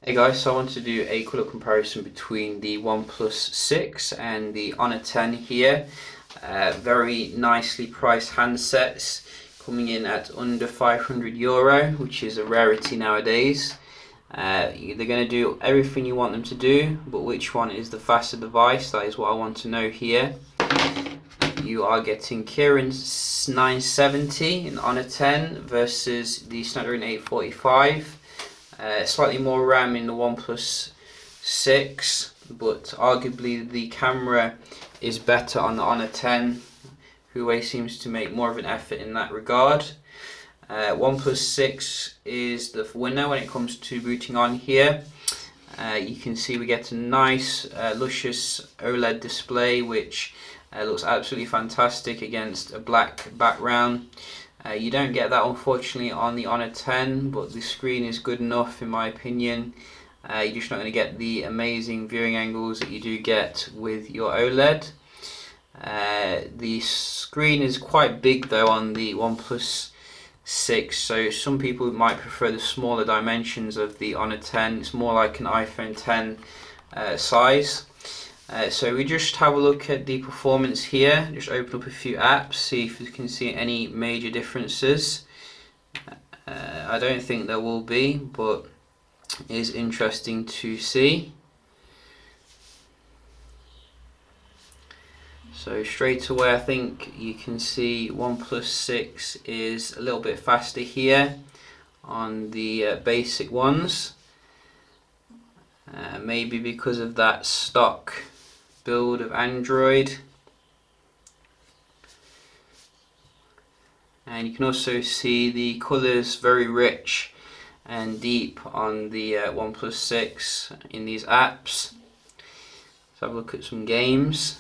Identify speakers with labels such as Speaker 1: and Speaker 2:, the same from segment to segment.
Speaker 1: Hey guys, so I want to do a colour comparison between the OnePlus 6 and the Honor 10 here. Very nicely priced handsets, coming in at under €500, which is a rarity nowadays. They're going to do everything you want them to do, but which one is the faster device? That is what I want to know here. You are getting Kirin's 970 in Honor 10 versus the Snapdragon 845. Slightly more RAM in the OnePlus 6, but arguably the camera is better on the Honor 10. Huawei seems to make more of an effort in that regard. OnePlus 6 is the winner when it comes to booting on here. You can see we get a nice luscious OLED display which looks absolutely fantastic against a black background. You don't get that unfortunately on the Honor 10, but the screen is good enough in my opinion. You're just not going to get the amazing viewing angles that you do get with your OLED. The screen is quite big though on the OnePlus 6, so some people might prefer the smaller dimensions of the Honor 10. It's more like an iPhone 10 size. So we just have a look at the performance here, just open up a few apps, see if you can see any major differences. I don't think there will be, but it is interesting to see. So straight away I think you can see OnePlus 6 is a little bit faster here on the basic ones. Maybe because of that stock build of Android, and you can also see the colours very rich and deep on the OnePlus 6 in these apps. Let's have a look at some games.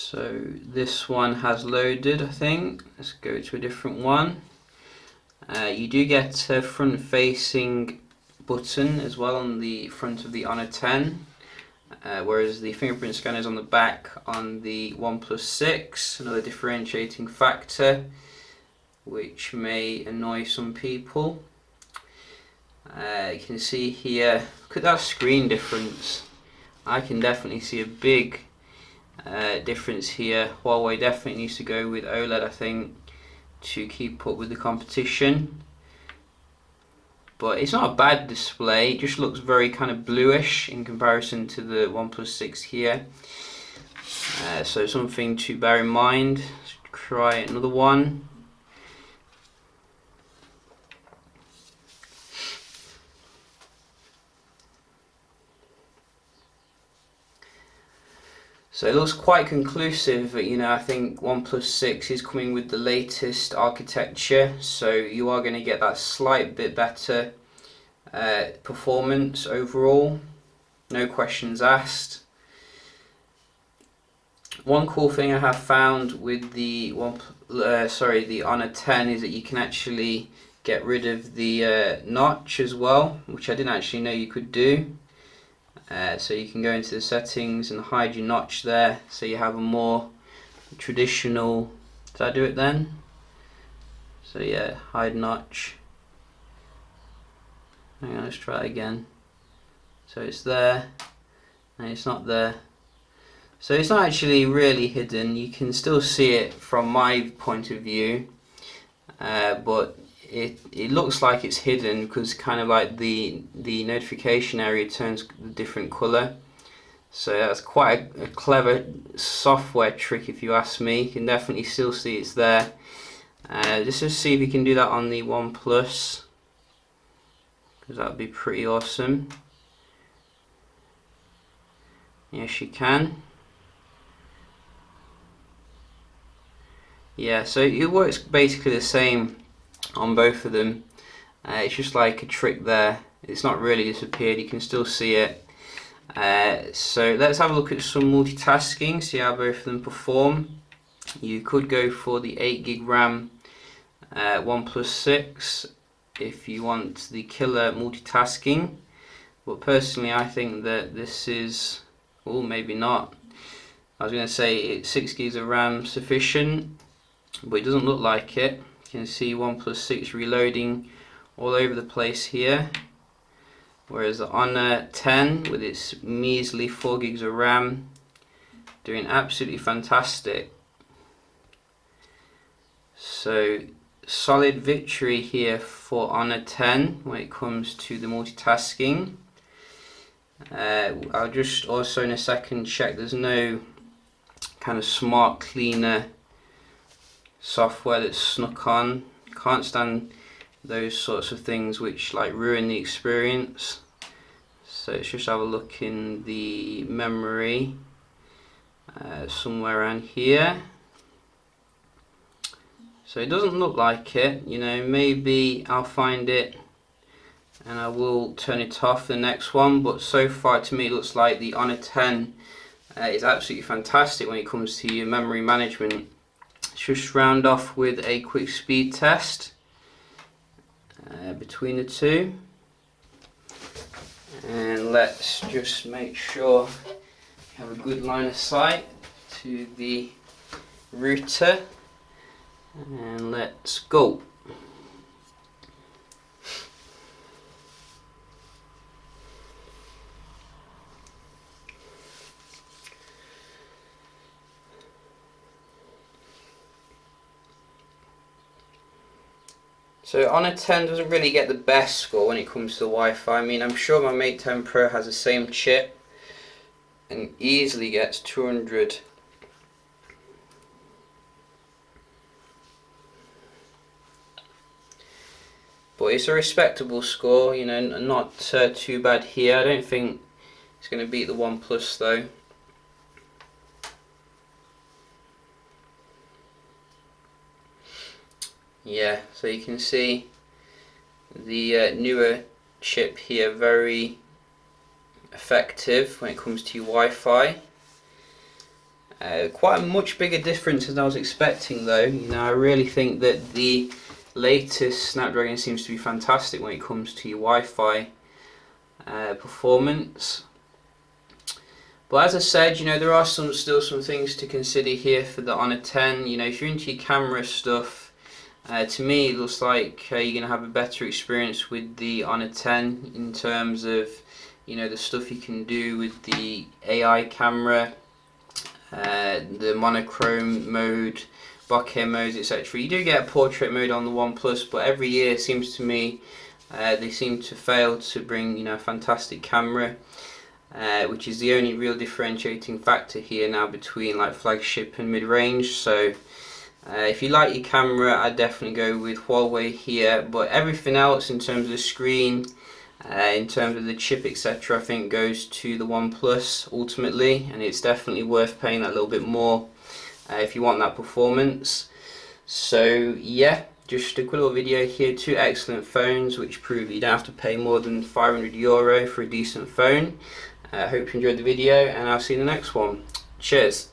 Speaker 1: So this one has loaded, I think. Let's go to a different one. You do get a front-facing button as well on the front of the Honor 10, whereas the fingerprint scanner is on the back on the OnePlus 6. Another differentiating factor, which may annoy some people. You can see here, look at that screen difference. I can definitely see a big difference here. Huawei definitely needs to go with OLED, I think, to keep up with the competition. But it's not a bad display, it just looks very kind of bluish in comparison to the OnePlus 6 here. So something to bear in mind. Let's try another one. So it looks quite conclusive, but I think OnePlus 6 is coming with the latest architecture, so you are going to get that slight bit better performance overall, no questions asked. One cool thing I have found with the the Honor 10 is that you can actually get rid of the notch as well, which I didn't actually know you could do. So you can go into the settings and hide your notch there, so you have a more traditional. Did I do it then? So yeah, hide notch. Hang on, let's try it again. So it's there, and it's not there. So it's not actually really hidden. You can still see it from my point of view, but it looks like it's hidden because kind of like the notification area turns a different color. So that's quite a clever software trick if you ask me. You can definitely still see it's there. Just to see if you can do that on the OnePlus, because that would be pretty awesome. Yes, you can. Yeah, so it works basically the same on both of them. It's just like a trick there. It's not really disappeared, you can still see it. So let's have a look at some multitasking, see how both of them perform. You could go for the 8GB RAM OnePlus 6 if you want the killer multitasking, but personally I think that this is Oh, maybe not. I was going to say it's 6 gigs of RAM sufficient, but it doesn't look like it. You can see OnePlus 6 reloading all over the place here, whereas the Honor 10 with its measly 4 gigs of RAM doing absolutely fantastic. So solid victory here for Honor 10 when it comes to the multitasking. I'll just also in a second check there's no kind of smart cleaner software that's snuck on. Can't stand those sorts of things which like ruin the experience. So let's just have a look in the memory, somewhere around here. So it doesn't look like it, you know, maybe I'll find it and I will turn it off the next one, but so far to me it looks like the Honor 10 is absolutely fantastic when it comes to your memory management. Let's just round off with a quick speed test between the two, and let's just make sure we have a good line of sight to the router, and let's go. So Honor 10 doesn't really get the best score when it comes to the Wi-Fi. I mean, I'm sure my Mate 10 Pro has the same chip and easily gets 200. But it's a respectable score, you know, not too bad here. I don't think it's going to beat the OnePlus though. Yeah, so you can see the newer chip here, very effective when it comes to your Wi-Fi. Quite a much bigger difference than I was expecting though. You know, I really think that the latest Snapdragon seems to be fantastic when it comes to your Wi-Fi performance. But as I said, you know, there are still some things to consider here for the Honor 10. You know, if you're into your camera stuff, to me it looks like you're going to have a better experience with the Honor 10 in terms of, you know, the stuff you can do with the AI camera, the monochrome mode, bokeh modes, etc. You do get a portrait mode on the OnePlus, but every year it seems to me they seem to fail to bring, you know, a fantastic camera, which is the only real differentiating factor here now between like flagship and mid-range. So if you like your camera, I'd definitely go with Huawei here, but everything else in terms of the screen, in terms of the chip, etc., I think goes to the OnePlus ultimately, and it's definitely worth paying that little bit more if you want that performance. So yeah, just a quick little video here, two excellent phones which prove you don't have to pay more than €500 for a decent phone. I hope you enjoyed the video, and I'll see you in the next one. Cheers.